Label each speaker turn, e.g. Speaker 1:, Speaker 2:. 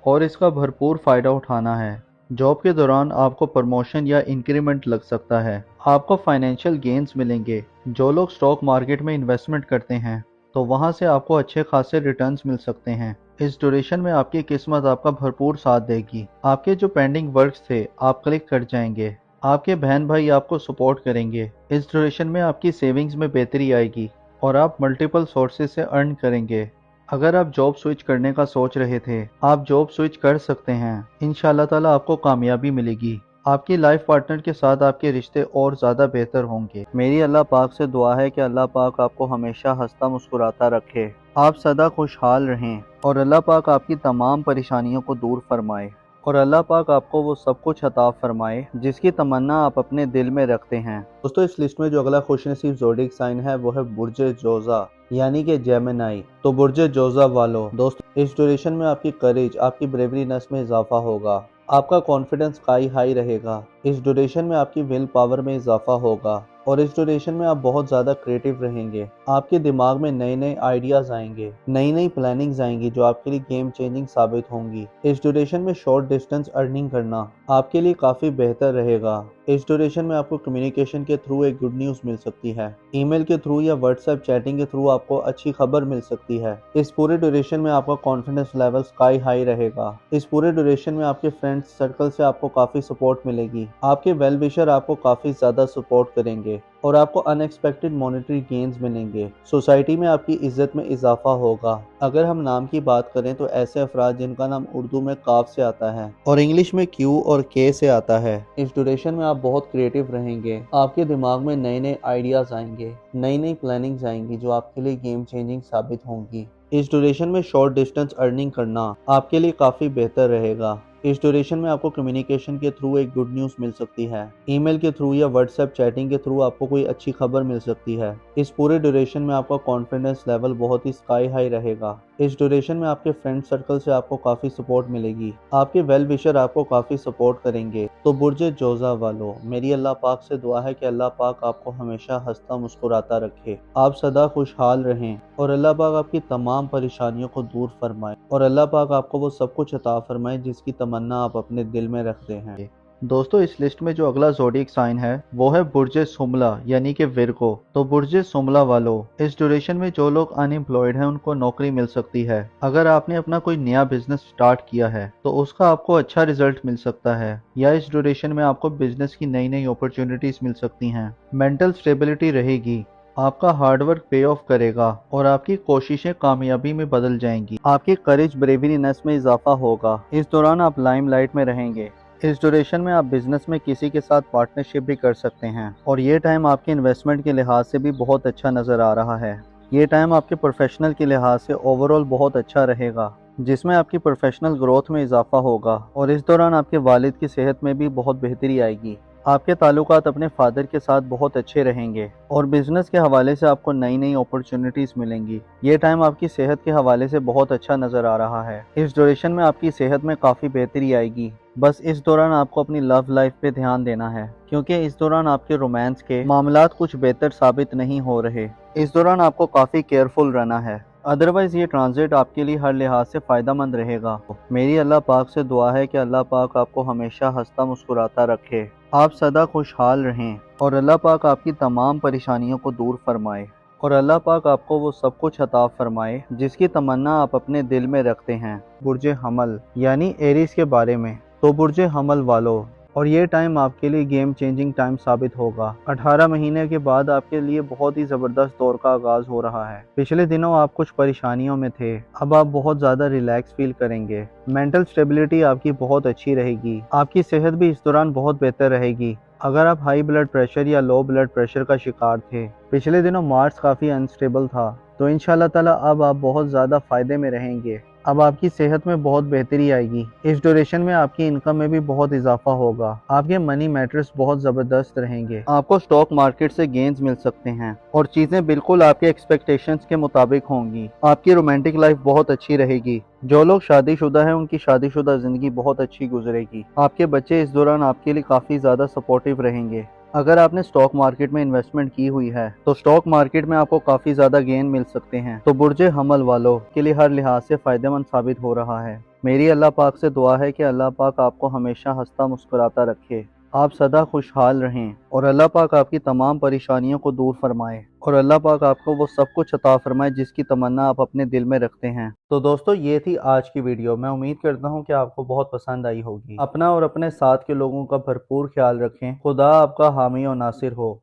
Speaker 1: اور اس کا بھرپور فائدہ اٹھانا ہے۔ جاب کے دوران آپ کو پروموشن یا انکریمنٹ لگ سکتا ہے۔ آپ کو فائنینشیل گینز ملیں گے۔ جو لوگ سٹاک مارکیٹ میں انویسٹمنٹ کرتے ہیں تو وہاں سے آپ کو اچھے خاصے ریٹرنز مل سکتے ہیں۔ اس ڈیوریشن میں آپ کی قسمت آپ کا بھرپور ساتھ دے گی۔ آپ کے جو پینڈنگ ورکس تھے آپ کلک کر جائیں گے۔ آپ کے بہن بھائی آپ کو سپورٹ کریں گے۔ اس ڈیوریشن میں آپ کی سیونگز میں بہتری آئے گی اور آپ ملٹیپل سورسز سے ارن کریں گے۔ اگر آپ جاب سوئچ کرنے کا سوچ رہے تھے آپ جاب سوئچ کر سکتے ہیں۔ انشاءاللہ تعالی آپ کو کامیابی ملے گی۔ آپ کی لائف پارٹنر کے ساتھ آپ کے رشتے اور زیادہ بہتر ہوں گے۔ میری اللہ پاک سے دعا ہے کہ اللہ پاک آپ کو ہمیشہ ہنستا مسکراتا رکھے، آپ سدا خوشحال رہیں اور اللہ پاک آپ کی تمام پریشانیوں کو دور فرمائے اور اللہ پاک آپ کو وہ سب کچھ عطا فرمائے جس کی تمنا آپ اپنے دل میں رکھتے ہیں۔ دوستو اس لسٹ میں جو اگلا خوش نصیب زوڈیک سائن ہے وہ ہے برج جوزا یعنی کہ جیمنائی۔ تو برج جوزا والو دوستو اس ڈیوریشن میں آپ کی کریج، آپ کی بریورینس میں اضافہ ہوگا۔ آپ کا کانفیڈنس ہائی رہے گا۔ اس ڈیوریشن میں آپ کی ول پاور میں اضافہ ہوگا اور اس ڈیوریشن میں آپ بہت زیادہ کریٹیو رہیں گے۔ آپ کے دماغ میں نئے آئیڈیاز آئیں گے، نئی پلاننگز آئیں گی جو آپ کے لیے گیم چینجنگ ثابت ہوں گی۔ اس ڈیوریشن میں شارٹ ڈسٹنس ارننگ کرنا آپ کے لیے کافی بہتر رہے گا۔ اس ڈیوریشن میں آپ کو کمیونیکیشن کے تھرو ایک گڈ نیوز مل سکتی ہے۔ ای میل کے تھرو یا واٹس ایپ چیٹنگ کے تھرو آپ کو اچھی خبر مل سکتی ہے۔ اس پورے ڈیوریشن میں آپ کا کانفیڈنس لیول ہائی رہے گا۔ اس پورے ڈیوریشن میں آپ کے فرینڈ سرکل سے آپ کو کافی سپورٹ ملے گی۔ آپ کے ویل وشر آپ کو کافی زیادہ سپورٹ کریں گے اور آپ کو ان ایکسپیکٹڈ مانیٹری گینز ملیں گے۔ سوسائٹی میں آپ کی عزت میں اضافہ ہوگا۔ اگر ہم نام کی بات کریں تو ایسے افراد جن کا نام اردو میں کاف سے آتا ہے اور انگلش میں کیو اور کے سے آتا ہے، اس ڈیوریشن میں آپ بہت کریٹیو رہیں گے۔ آپ کے دماغ میں نئے آئیڈیاز آئیں گے، نئی پلاننگز آئیں گی جو آپ کے لیے گیم چینجنگ ثابت ہوں گی۔ اس ڈیوریشن میں شارٹ ڈسٹنس ارننگ کرنا آپ کے لیے کافی بہتر رہے گا۔ اس ڈیوریشن میں آپ کو کمیونیکیشن کے تھرو ایک گڈ نیوز مل سکتی ہے۔ ای میل کے تھرو یا واٹس ایپ چیٹنگ کے تھرو آپ کو کوئی اچھی خبر مل سکتی ہے۔ اس پورے ڈیوریشن میں آپ کا کانفیڈنس لیول بہت ہی ہائی رہے گا۔ اس ڈیوریشن میں آپ کے فرینڈ سرکل سے آپ کو کافی سپورٹ ملے گی۔ آپ کے ویل وشر آپ کو کافی سپورٹ کریں گے۔ تو برج جوزا والو میری اللہ پاک سے دعا ہے کہ اللہ پاک آپ کو ہمیشہ ہنستا مسکراتا رکھے، آپ سدا خوشحال رہیں اور اللہ پاک آپ کی تمام پریشانیوں کو دور فرمائے اور اللہ پاک آپ کو وہ سب کچھ عطا فرمائے جس کی تمنا آپ اپنے دل میں رکھتے ہیں۔ دوستو اس لسٹ میں جو اگلا زوڈیک سائن ہے وہ ہے برج سملا یعنی کہ ورگو۔ تو برج سملا والو اس ڈیوریشن میں جو لوگ ان ایمپلائڈ ہیں ان کو نوکری مل سکتی ہے۔ اگر آپ نے اپنا کوئی نیا بزنس سٹارٹ کیا ہے تو اس کا آپ کو اچھا رزلٹ مل سکتا ہے، یا اس ڈیوریشن میں آپ کو بزنس کی نئی اپرچونٹیز مل سکتی ہیں۔ مینٹل سٹیبلٹی رہے گی، آپ کا ہارڈ ورک پے آف کرے گا اور آپ کی کوششیں کامیابی میں بدل جائیں گی۔ آپ کی کریج بریورینس میں اضافہ ہوگا۔ اس دوران آپ لائم لائٹ میں رہیں گے۔ اس ڈیوریشن میں آپ بزنس میں کسی کے ساتھ پارٹنرشپ بھی کر سکتے ہیں اور یہ ٹائم آپ کے انویسٹمنٹ کے لحاظ سے بھی بہت اچھا نظر آ رہا ہے۔ یہ ٹائم آپ کے پروفیشنل کے لحاظ سے اوورآل بہت اچھا رہے گا جس میں آپ کی پروفیشنل گروتھ میں اضافہ ہوگا اور اس دوران آپ کے والد کی صحت میں بھی بہت بہتری آئے گی۔ آپ کے تعلقات اپنے فادر کے ساتھ بہت اچھے رہیں گے اور بزنس کے حوالے سے آپ کو نئی اپرچونٹیز ملیں گی۔ یہ ٹائم آپ کی صحت کے حوالے سے بہت اچھا نظر آ رہا ہے۔ اس ڈیوریشن میں آپ کی صحت میں کافی بہتری آئے گی۔ بس اس دوران آپ کو اپنی لو لائف پہ دھیان دینا ہے کیونکہ اس دوران آپ کے رومانس کے معاملات کچھ بہتر ثابت نہیں ہو رہے۔ اس دوران آپ کو کافی کیئرفل رہنا ہے، ادروائز یہ ٹرانزٹ آپ کے لیے ہر لحاظ سے فائدہ مند رہے گا۔ میری اللہ پاک سے دعا ہے کہ اللہ پاک آپ کو ہمیشہ ہنستا مسکراتا رکھے، آپ سدا خوشحال رہیں اور اللہ پاک آپ کی تمام پریشانیوں کو دور فرمائے اور اللہ پاک آپ کو وہ سب کچھ عطا فرمائے جس کی تمنا آپ اپنے دل میں رکھتے ہیں۔ برج حمل یعنی ایریس کے بارے میں، تو برج حمل والو اور یہ ٹائم آپ کے لیے گیم چینجنگ ٹائم ثابت ہوگا۔ 18 مہینے کے بعد آپ کے لیے بہت ہی زبردست دور کا آغاز ہو رہا ہے۔ پچھلے دنوں آپ کچھ پریشانیوں میں تھے، اب آپ بہت زیادہ ریلیکس فیل کریں گے۔ مینٹل سٹیبلٹی آپ کی بہت اچھی رہے گی۔ آپ کی صحت بھی اس دوران بہت بہتر رہے گی۔ اگر آپ ہائی بلڈ پریشر یا لو بلڈ پریشر کا شکار تھے، پچھلے دنوں مارس کافی انسٹیبل تھا، تو انشاءاللہ تعالی اب آپ بہت زیادہ فائدے میں رہیں گے۔ اب آپ کی صحت میں بہت بہتری آئے گی۔ اس ڈیوریشن میں آپ کی انکم میں بھی بہت اضافہ ہوگا۔ آپ کے منی میٹرز بہت زبردست رہیں گے۔ آپ کو سٹاک مارکیٹ سے گینز مل سکتے ہیں اور چیزیں بالکل آپ کے ایکسپیکٹیشنز کے مطابق ہوں گی۔ آپ کی رومانٹک لائف بہت اچھی رہے گی۔ جو لوگ شادی شدہ ہیں ان کی شادی شدہ زندگی بہت اچھی گزرے گی۔ آپ کے بچے اس دوران آپ کے لیے کافی زیادہ سپورٹیو رہیں گے۔ اگر آپ نے سٹاک مارکیٹ میں انویسٹمنٹ کی ہوئی ہے تو سٹاک مارکیٹ میں آپ کو کافی زیادہ گین مل سکتے ہیں۔ تو برج حمل والوں کے لیے ہر لحاظ سے فائدہ مند ثابت ہو رہا ہے۔ میری اللہ پاک سے دعا ہے کہ اللہ پاک آپ کو ہمیشہ ہنستا مسکراتا رکھے، آپ سدا خوشحال رہیں، اور اللہ پاک آپ کی تمام پریشانیوں کو دور فرمائے، اور اللہ پاک آپ کو وہ سب کچھ عطا فرمائے جس کی تمنا آپ اپنے دل میں رکھتے ہیں۔ تو دوستو، یہ تھی آج کی ویڈیو۔ میں امید کرتا ہوں کہ آپ کو بہت پسند آئی ہوگی۔ اپنا اور اپنے ساتھ کے لوگوں کا بھرپور خیال رکھیں۔ خدا آپ کا حامی و ناصر ہو۔